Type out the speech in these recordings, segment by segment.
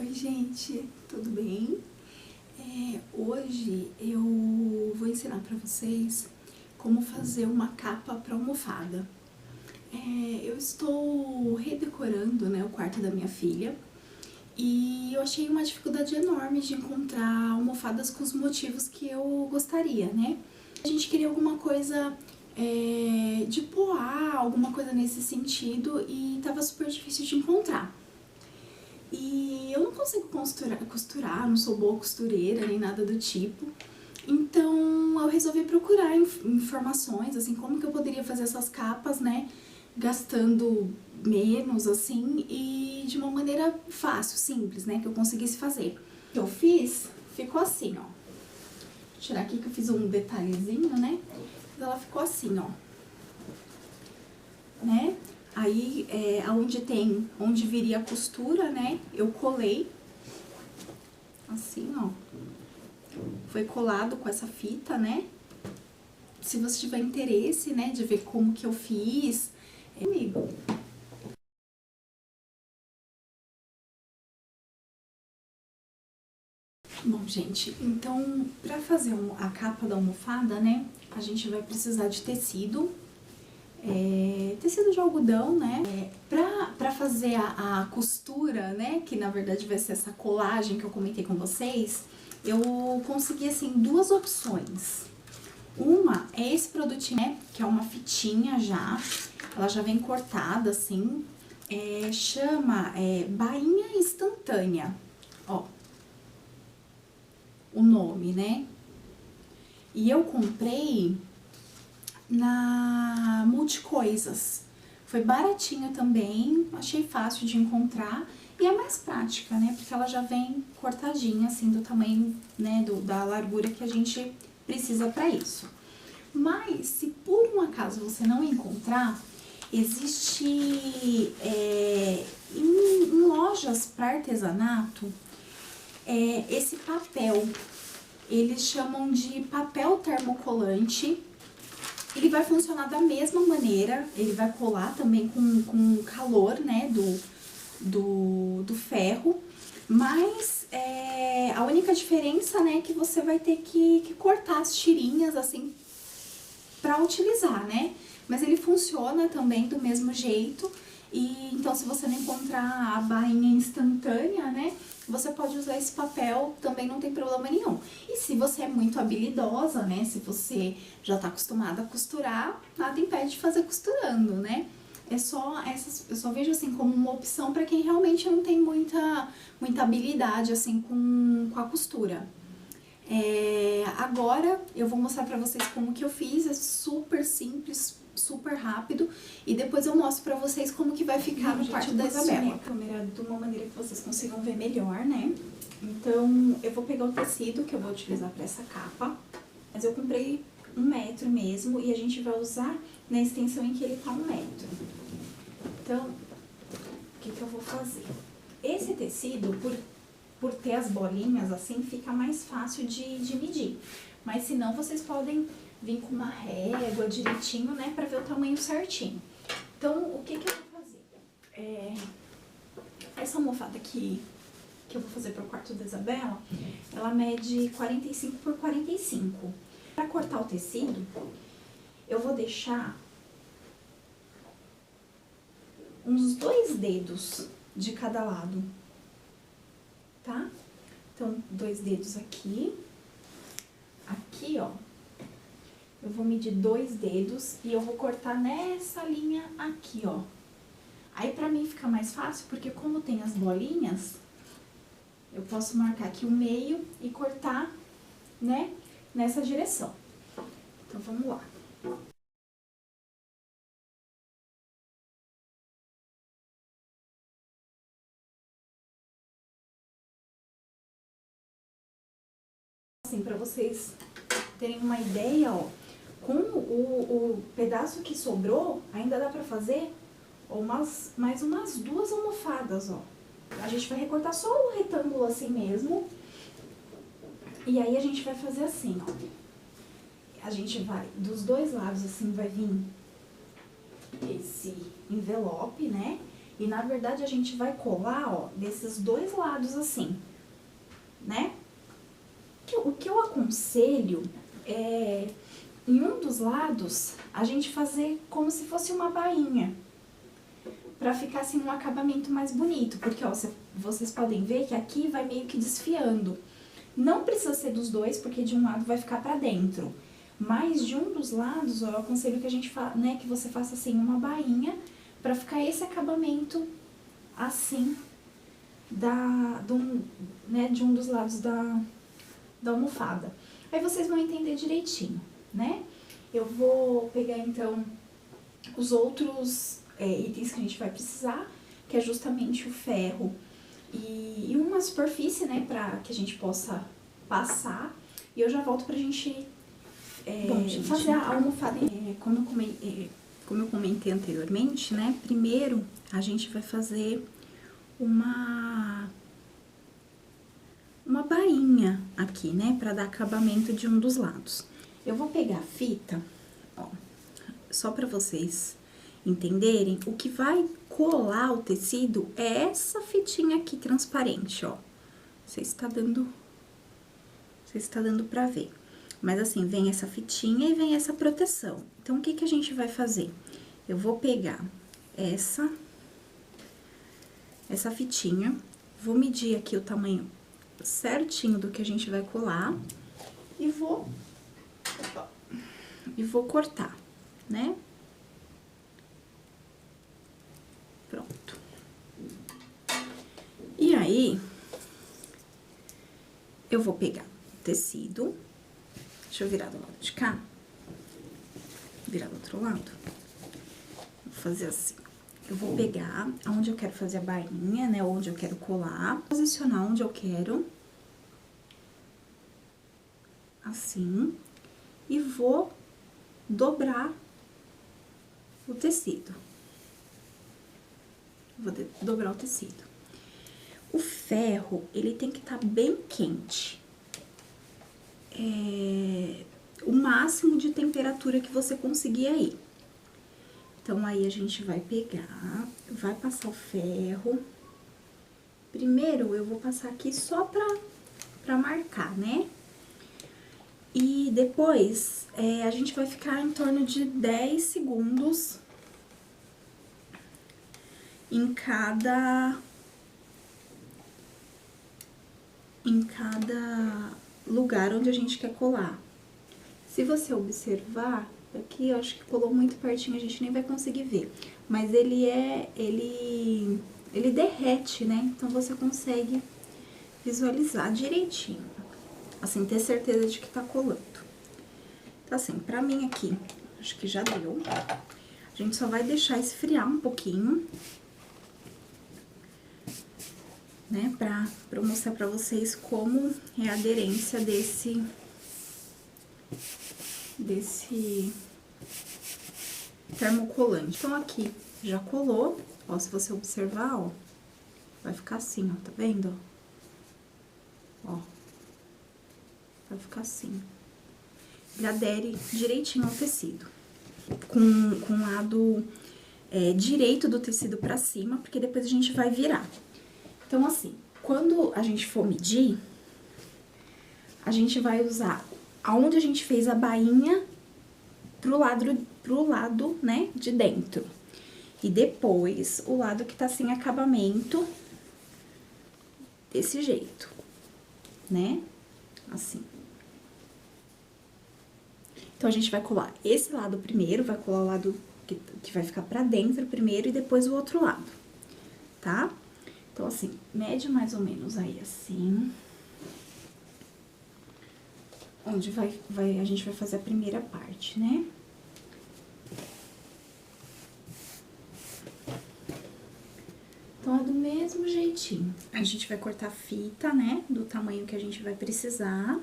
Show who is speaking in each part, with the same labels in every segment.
Speaker 1: Oi gente, tudo bem? Hoje eu vou ensinar pra vocês como fazer uma capa para almofada. Eu estou redecorando, né, o quarto da minha filha e eu achei uma dificuldade enorme de encontrar almofadas com os motivos que eu gostaria, né? A gente queria alguma coisa de poá, alguma coisa nesse sentido e tava super difícil de encontrar. E eu não consigo costurar, não sou boa costureira nem nada do tipo. Então eu resolvi procurar informações, assim, como que eu poderia fazer essas capas, né, gastando menos, assim, e de uma maneira fácil, simples, né, que eu conseguisse fazer. O que eu fiz, ficou assim, ó. Vou tirar aqui que eu fiz um detalhezinho, né, mas ela ficou assim, ó, né. Aí, onde viria a costura, né, eu colei, assim, ó, foi colado com essa fita, né. Se você tiver interesse, né, de ver como que eu fiz, comigo. Bom, gente, então, pra fazer a capa da almofada, né, a gente vai precisar de tecido, tecido de algodão, né. Pra fazer a costura, né, que na verdade vai ser essa colagem que eu comentei com vocês, eu consegui, assim, duas opções. Uma é esse produtinho, né, que é uma fitinha já, ela já vem cortada, assim, chama bainha instantânea, ó, o nome, né? E eu comprei na Multicoisas. Foi baratinha também, achei fácil de encontrar e é mais prática, né? Porque ela já vem cortadinha, assim, do tamanho, né, da largura que a gente precisa pra isso. Mas, se por um acaso você não encontrar, existe em lojas para artesanato esse papel. Eles chamam de papel termocolante. Ele vai funcionar da mesma maneira, ele vai colar também com calor, né, do ferro, mas a única diferença, né, é que você vai ter que cortar as tirinhas, assim, pra utilizar, né, mas ele funciona também do mesmo jeito. E então, se você não encontrar a bainha instantânea, né, você pode usar esse papel, também não tem problema nenhum. E se você é muito habilidosa, né, se você já tá acostumada a costurar, nada impede de fazer costurando, né. Eu só vejo assim como uma opção para quem realmente não tem muita habilidade assim com a costura. Agora eu vou mostrar pra vocês como que eu fiz, é super simples, super rápido, e depois eu mostro pra vocês como que vai ficar no quarto da Isabela. A câmera de uma maneira que vocês consigam ver melhor, né? Então eu vou pegar o tecido que eu vou utilizar pra essa capa, mas eu comprei 1 metro mesmo e a gente vai usar na extensão em que ele tá 1 metro. Então, o que que eu vou fazer? Esse tecido, por ter as bolinhas assim, fica mais fácil de medir. Mas se não, vocês podem vir com uma régua direitinho, né, pra ver o tamanho certinho. Então, o que que eu vou fazer? Essa almofada aqui, que eu vou fazer pro quarto da Isabela, ela mede 45 por 45. Pra cortar o tecido, eu vou deixar uns 2 dedos de cada lado, tá? Então, 2 dedos aqui. Aqui, ó, eu vou medir 2 dedos e eu vou cortar nessa linha aqui, ó. Aí, pra mim fica mais fácil, porque como tem as bolinhas, eu posso marcar aqui o meio e cortar, né, nessa direção. Então, vamos lá. Assim, pra vocês terem uma ideia, ó, com o pedaço que sobrou, ainda dá pra fazer mais umas 2 almofadas, ó. A gente vai recortar só o retângulo assim mesmo. E aí a gente vai fazer assim, ó. A gente vai, dos 2 lados assim, vai vir esse envelope, né? E, na verdade, a gente vai colar, ó, desses dois lados assim, né? O que eu aconselho é, em um dos lados, a gente fazer como se fosse uma bainha. Pra ficar, assim, um acabamento mais bonito. Porque, ó, vocês podem ver que aqui vai meio que desfiando. Não precisa ser dos dois, porque de um lado vai ficar pra dentro. Mas de um dos lados, ó, eu aconselho que a gente né, que você faça assim uma bainha pra ficar esse acabamento assim né, de um dos lados da almofada. Aí vocês vão entender direitinho, né? Eu vou pegar então os outros itens que a gente vai precisar, que é justamente o ferro e uma superfície, né, pra que a gente possa passar. E eu já volto pra gente fazer a almofada. Como eu comentei anteriormente, né, primeiro a gente vai fazer uma bainha aqui, né, pra dar acabamento de um dos lados. Eu vou pegar a fita, ó, só pra vocês entenderem, o que vai colar o tecido é essa fitinha aqui transparente, ó. Não sei se tá dando pra ver. Mas assim, vem essa fitinha e vem essa proteção. Então, o que que a gente vai fazer? Eu vou pegar essa fitinha, vou medir aqui o tamanho certinho do que a gente vai colar e vou cortar, né? Pronto. E aí, eu vou pegar o tecido, deixa eu virar do lado de cá, virar do outro lado, vou fazer assim. Eu vou pegar onde eu quero fazer a bainha, né, onde eu quero colar, posicionar onde eu quero, assim, e vou dobrar o tecido. Vou dobrar o tecido. O ferro, ele tem que estar bem quente. O máximo de temperatura que você conseguir aí. Então, aí a gente vai pegar, vai passar o ferro. Primeiro, eu vou passar aqui só pra marcar, né? E depois, a gente vai ficar em torno de 10 segundos em cada lugar onde a gente quer colar. Se você observar, aqui eu acho que colou muito pertinho, a gente nem vai conseguir ver. Mas ele derrete, né? Então, você consegue visualizar direitinho. Assim, ter certeza de que tá colando. Então, assim, pra mim aqui, acho que já deu. A gente só vai deixar esfriar um pouquinho, né? Pra mostrar pra vocês como é a aderência desse termocolante. Então, aqui já colou, ó, se você observar, ó, vai ficar assim, ó, tá vendo? Ó, vai ficar assim. Ele adere direitinho ao tecido. Com o lado direito do tecido pra cima, porque depois a gente vai virar. Então, assim, quando a gente for medir, a gente vai usar aonde a gente fez a bainha pro lado, né, de dentro. E depois, o lado que tá sem acabamento, desse jeito, né? Assim. Então, a gente vai colar esse lado primeiro, vai colar o lado que vai ficar pra dentro primeiro e depois o outro lado, tá? Então, assim, mede mais ou menos aí, assim. Onde a gente vai fazer a primeira parte, né? Então, é do mesmo jeitinho. A gente vai cortar a fita, né? Do tamanho que a gente vai precisar.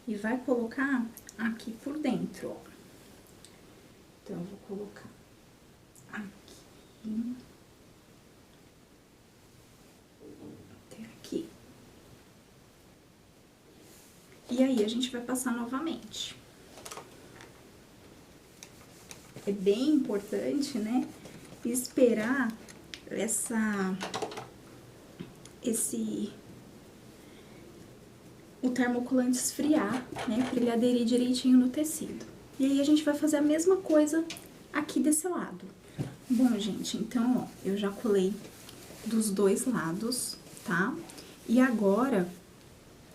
Speaker 1: E vai colocar aqui por dentro, ó. Então, eu vou colocar aqui. Até aqui. E aí, a gente vai passar novamente. É bem importante, né? Esperar o termocolante esfriar, né, pra ele aderir direitinho no tecido. E aí, a gente vai fazer a mesma coisa aqui desse lado. Bom, gente, então, ó, eu já colei dos dois lados, tá? E agora,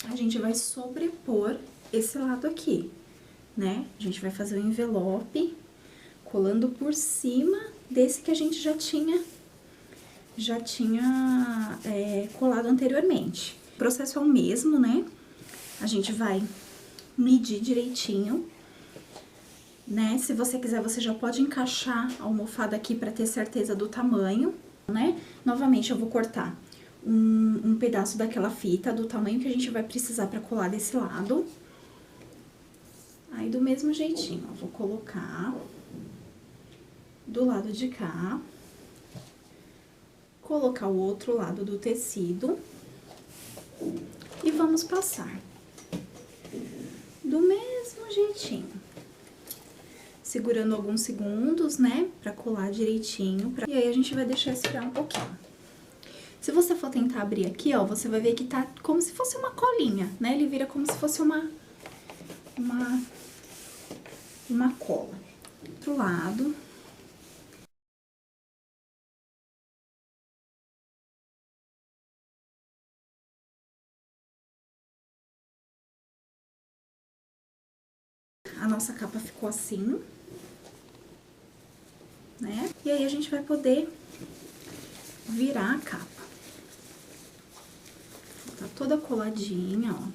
Speaker 1: a gente vai sobrepor esse lado aqui, né? A gente vai fazer o envelope colando por cima desse que a gente já tinha colado anteriormente. O processo é o mesmo, né? A gente vai medir direitinho, né? Se você quiser, você já pode encaixar a almofada aqui pra ter certeza do tamanho, né? Novamente, eu vou cortar um pedaço daquela fita do tamanho que a gente vai precisar pra colar desse lado. Aí, do mesmo jeitinho, ó, vou colocar do lado de cá, colocar o outro lado do tecido e vamos passar do mesmo jeitinho, segurando alguns segundos, né, pra colar direitinho. E aí, a gente vai deixar esfriar um pouquinho. Se você for tentar abrir aqui, ó, você vai ver que tá como se fosse uma colinha, né? Ele vira como se fosse uma cola. Outro lado. A nossa capa ficou assim, né? E aí, a gente vai poder virar a capa. Tá toda coladinha, ó.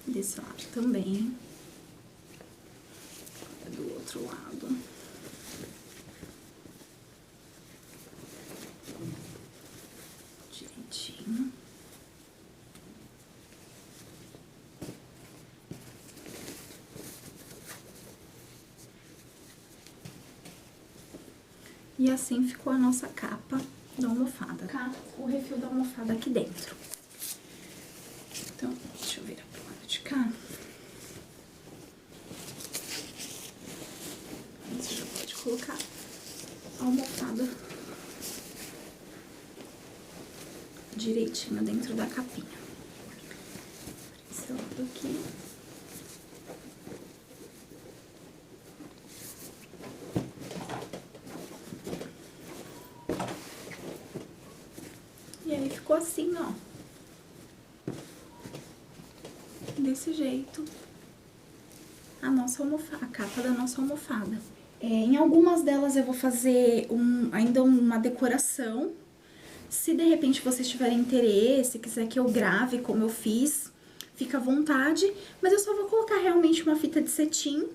Speaker 1: Desse lado também. Do outro lado. Direitinho. E assim ficou a nossa capa da almofada. O refil da almofada aqui dentro. Então, deixa eu virar pro lado de cá. Você já pode colocar a almofada direitinho dentro da capinha. Esse lado aqui. E aí, ficou assim, ó. Desse jeito, a capa da nossa almofada. Em algumas delas eu vou fazer ainda uma decoração. Se de repente vocês tiverem interesse, quiser que eu grave como eu fiz, fica à vontade. Mas eu só vou colocar realmente uma fita de cetim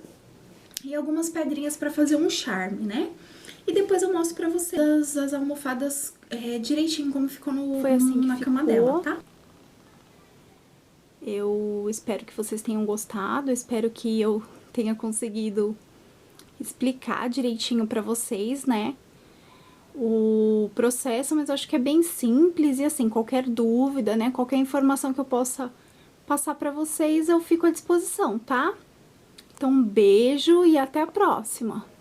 Speaker 1: e algumas pedrinhas pra fazer um charme, né? E depois eu mostro pra vocês as almofadas direitinho como ficou na cama dela, tá? Eu espero que vocês tenham gostado, espero que eu tenha conseguido explicar direitinho pra vocês, né, o processo, mas eu acho que é bem simples e assim, qualquer dúvida, né, qualquer informação que eu possa passar pra vocês, eu fico à disposição, tá? Então, um beijo e até a próxima!